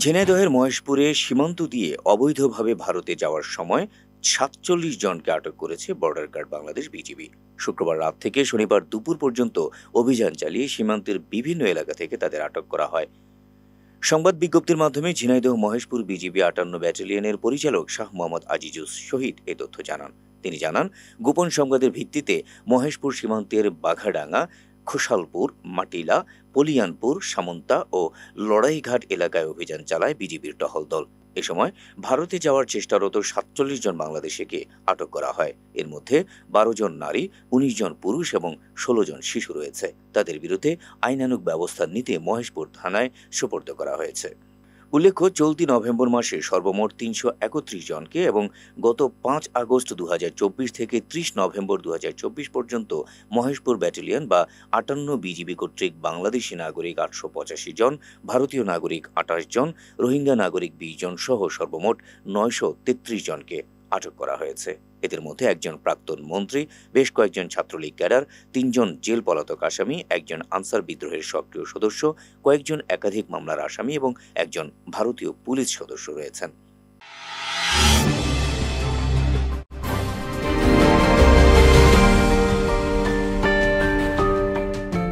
ঝিনাইদহের মহেশপুরে সীমান্ত দিয়ে অবৈধভাবে ভারতে যাওয়ার সময় ৪৭ জনকে আটক করেছে বর্ডার গার্ড বাংলাদেশ বিজিবি। শুক্রবার রাত থেকে শনিবার দুপুর পর্যন্ত অভিযান চালিয়ে সীমান্তের বিভিন্ন এলাকা থেকে তাদের আটক করা হয়। সংবাদ বিজ্ঞপ্তির মাধ্যমে ঝিনাইদহ মহেশপুর বিজিবি ৫৮ ব্যাটালিয়নের পরিচালক শাহ মোহাম্মদ আজিজুস শহীদ এ তথ্য জানান। তিনি জানান, গোপন সংবাদের ভিত্তিতে মহেশপুর সীমান্তের বাঘাডাঙ্গা, খোসালপুর, মাটিলা, পলিয়ানপুর, সামন্তা ও লড়াইঘাট এলাকায় অভিযান চালায় বিজিবির টহল দল। এ সময় ভারতে যাওয়ার চেষ্টারত ৪৭ জন বাংলাদেশিকে আটক করা হয়। এর মধ্যে ১২ জন নারী, ১৯ জন পুরুষ এবং ১৬ জন শিশু রয়েছে। তাদের বিরুদ্ধে আইনানুগ ব্যবস্থা নিতে মহেশপুর থানায় সোপর্দ করা হয়েছে। উল্লেখ্য, চলতি নভেম্বর মাসে সর্বমোট ৩৩১ জনকে এবং গত ৫ আগস্ট ২০২৪ থেকে ৩০ নভেম্বর ২০২৪ পর্যন্ত মহেশপুর ব্যাটালিয়ন বা ৫৮ বিজিবি কর্তৃক বাংলাদেশি নাগরিক ৮৮৫ জন, ভারতীয় নাগরিক ২৮ জন, রোহিঙ্গা নাগরিক ২০ জন সহ সর্বমোট ৯৩৩ জনকে আটক করা হয়েছে। এদের মধ্যে একজন প্রাক্তন মন্ত্রী, বেশ কয়েকজন ছাত্রলীগ ক্যাডার, ৩ জন জেল পলাতক আসামি, একজন আনসার বিদ্রোহের সক্রিয় সদস্য, কয়েকজন একাধিক মামলার আসামি এবং একজন ভারতীয় পুলিশ সদস্য রয়েছেন।